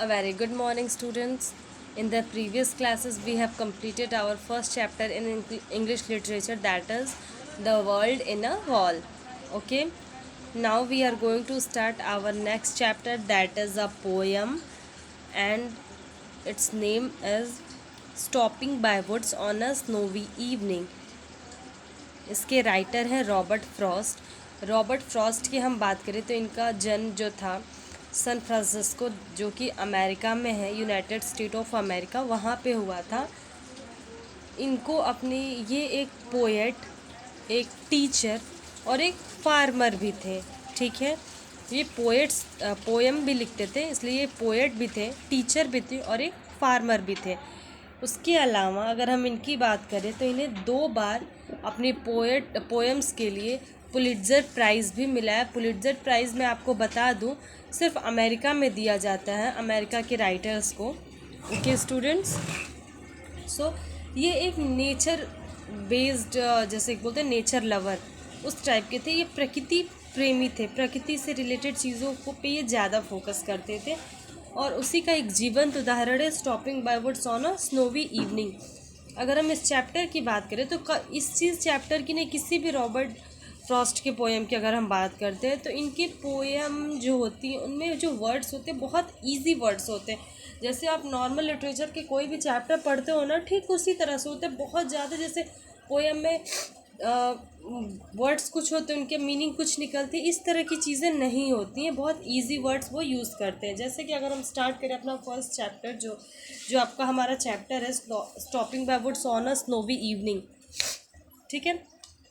A very good morning, students. In the previous classes, we have completed our first chapter in English literature, that is The World in a Wall. Okay, now we are going to start our next chapter, that is a poem, and its name is Stopping by Woods on a Snowy Evening. इसके writer हैं Robert Frost. Robert Frost की हम बात करें तो इनका जन्म जो था सैन फ्रांसिस्को, जो कि अमेरिका में है, यूनाइटेड स्टेट ऑफ अमेरिका, वहाँ पे हुआ था। इनको अपनी ये एक पोएट, एक टीचर और एक फार्मर भी थे। ठीक है, ये पोएम भी लिखते थे, इसलिए ये पोएट भी थे, टीचर भी थे और एक फार्मर भी थे। उसके अलावा अगर हम इनकी बात करें तो इन्हें 2 बार अपनी पोएम्स के लिए पुलिट्ज़र प्राइज़ भी मिला है। पुलिट्ज़र प्राइज़ मैं आपको बता दूं सिर्फ अमेरिका में दिया जाता है, अमेरिका के राइटर्स को। ओके स्टूडेंट्स, सो ये एक नेचर बेस्ड, जैसे बोलते हैं नेचर लवर, उस टाइप के थे। ये प्रकृति प्रेमी थे, प्रकृति से रिलेटेड चीज़ों को पे ये ज़्यादा फोकस करते थे और उसी का एक जीवंत उदाहरण है stopping by woods on a snowy evening. अगर हम इस चैप्टर की बात करें तो इस चीज़ चैप्टर की नहीं, किसी भी रॉबर्ट फ्रॉस्ट के पोएम की अगर हम बात करते हैं तो इनके पोएम जो होती हैं उनमें जो वर्ड्स होते हैं बहुत इजी वर्ड्स होते हैं। जैसे आप नॉर्मल लिटरेचर के कोई भी चैप्टर पढ़ते हो ना, ठीक उसी तरह से होते हैं। बहुत ज़्यादा जैसे पोएम में वर्ड्स कुछ होते हैं, उनके मीनिंग कुछ निकलती है, इस तरह की चीज़ें नहीं होती हैं। बहुत इजी वर्ड्स वो यूज़ करते हैं। जैसे कि अगर हम स्टार्ट करें अपना फर्स्ट चैप्टर, जो जो आपका हमारा चैप्टर है stopping by woods on a snowy evening. ठीक है,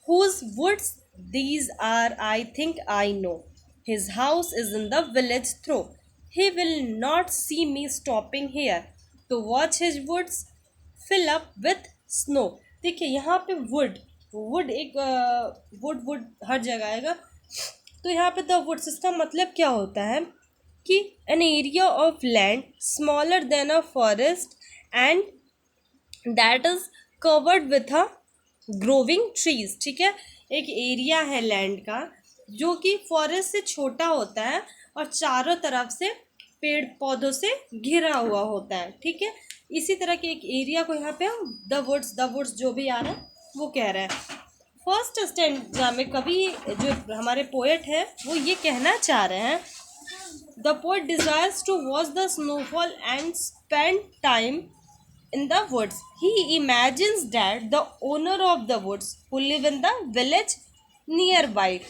whose woods these are I think I know, his house is in the village though, he will not see me stopping here to watch his woods fill up with snow. देखिए यहाँ पे wood wood एक wood wood हर जगह आएगा, तो यहाँ पे द वुड्स इसका मतलब क्या होता है कि an area of land smaller than a forest and that is covered with a growing trees. ठीक है, एक एरिया है लैंड का जो कि फॉरेस्ट से छोटा होता है और चारों तरफ से पेड़ पौधों से घिरा हुआ होता है। ठीक है, इसी तरह के एक एरिया को यहाँ पे हम द वुड्स जो भी आ रहा है वो कह रहा है। फर्स्ट स्टैंजा में कभी जो हमारे पोएट है वो ये कहना चाह रहे हैं, the poet desires to watch the snowfall and spend time in the woods. He imagines that the owner of the woods who live in the village nearby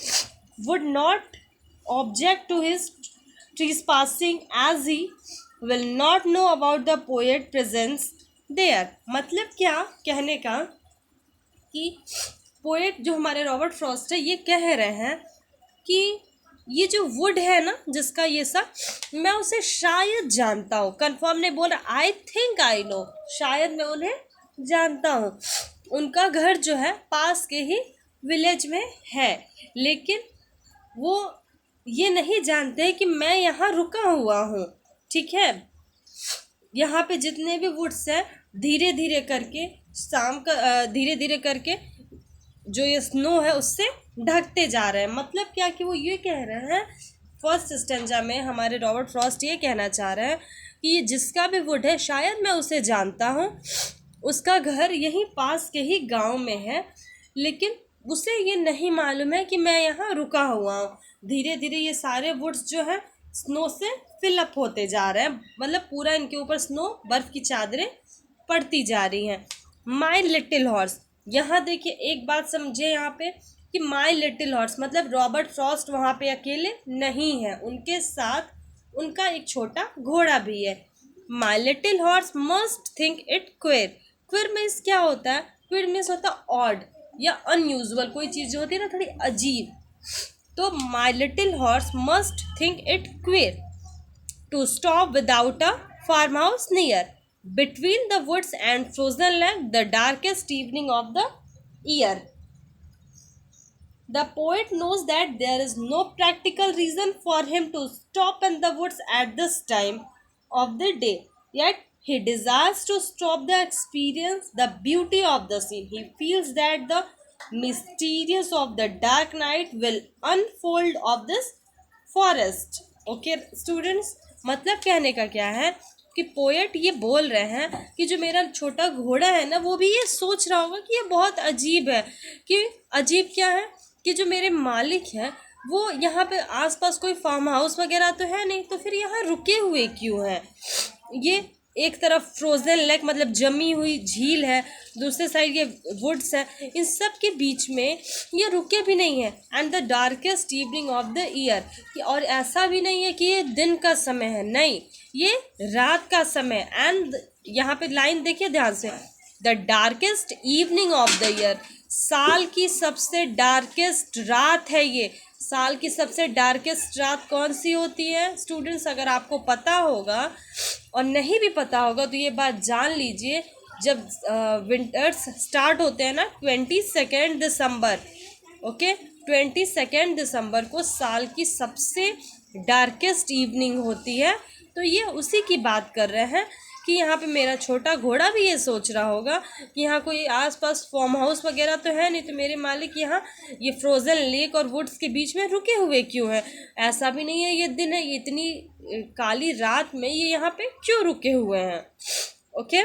would not object to his trespassing as he will not know about the poet presence there. मतलब क्या कहने का कि poet जो हमारे Robert Frost है ये कह रहे हैं कि ये जो वुड है ना, जिसका ये सब, मैं उसे शायद जानता हूँ, कंफर्म नहीं बोल रहा, आई थिंक आई नो, शायद मैं उन्हें जानता हूँ। उनका घर जो है पास के ही विलेज में है, लेकिन वो ये नहीं जानते कि मैं यहाँ रुका हुआ हूँ। ठीक है, यहाँ पे जितने भी वुड्स हैं धीरे धीरे करके शाम का धीरे धीरे करके जो ये स्नो है उससे ढकते जा रहे हैं। मतलब क्या कि वो ये कह रहे हैं, फर्स्ट स्टेंजा में हमारे रॉबर्ट फ्रॉस्ट ये कहना चाह रहे हैं कि ये जिसका भी वुड है शायद मैं उसे जानता हूँ, उसका घर यहीं पास के ही गांव में है, लेकिन उसे ये नहीं मालूम है कि मैं यहाँ रुका हुआ हूँ। धीरे धीरे ये सारे वुड्स जो है स्नो से फिलअप होते जा रहे हैं, मतलब पूरा इनके ऊपर स्नो, बर्फ़ की चादरें पड़ती जा रही हैं। माई लिटिल हॉर्स, यहाँ देखिए एक बात समझे यहाँ पे कि माई लिटिल हॉर्स मतलब रॉबर्ट फ्रॉस्ट वहाँ पे अकेले नहीं है, उनके साथ उनका एक छोटा घोड़ा भी है। My little horse must think it क्वेर। क्वेर means क्या होता है? क्वेर मीन्स होता है ऑड या अनयूजुअल, कोई चीज़ जो होती है ना थोड़ी अजीब। तो my little horse must think it क्वेर to stop without a farmhouse near, between the woods and frozen land, the darkest evening of the year. The poet knows that there is no practical reason for him to stop in the woods at this time of the day, yet he desires to stop the experience, the beauty of the scene. He feels that the mysterious of the dark night will unfold of this forest. Okay, students, मतलब कहने का क्या है कि poet ये बोल रहे हैं कि जो मेरा छोटा घोड़ा है ना, वो भी ये सोच रहा होगा कि ये बहुत अजीब है। कि अजीब क्या है कि जो मेरे मालिक हैं वो यहाँ पे आसपास कोई फार्म हाउस वगैरह तो है नहीं, तो फिर यहाँ रुके हुए क्यों हैं। ये एक तरफ फ्रोजन लेक मतलब जमी हुई झील है, दूसरे साइड ये वुड्स है, इन सब के बीच में ये रुके भी नहीं है। And the darkest evening of the year, और ऐसा भी नहीं है कि ये दिन का समय है, नहीं, ये रात का समय। एंड यहाँ पे लाइन देखिए ध्यान से, the darkest evening of the year, साल की सबसे डार्केस्ट रात है ये। साल की सबसे डार्केस्ट रात कौन सी होती है स्टूडेंट्स? अगर आपको पता होगा और नहीं भी पता होगा तो ये बात जान लीजिए, जब विंटर्स स्टार्ट होते हैं ना 22 दिसंबर, ओके, 22 दिसंबर को साल की सबसे डार्केस्ट इवनिंग होती है। तो ये उसी की बात कर रहे हैं कि यहाँ पे मेरा छोटा घोड़ा भी ये सोच रहा होगा कि यहाँ कोई आसपास फार्म हाउस वगैरह तो है नहीं, तो मेरे मालिक यहाँ ये फ्रोज़न लेक और वुड्स के बीच में रुके हुए क्यों हैं। ऐसा भी नहीं है ये दिन है, ये इतनी काली रात में ये यहाँ पे क्यों रुके हुए हैं। ओके।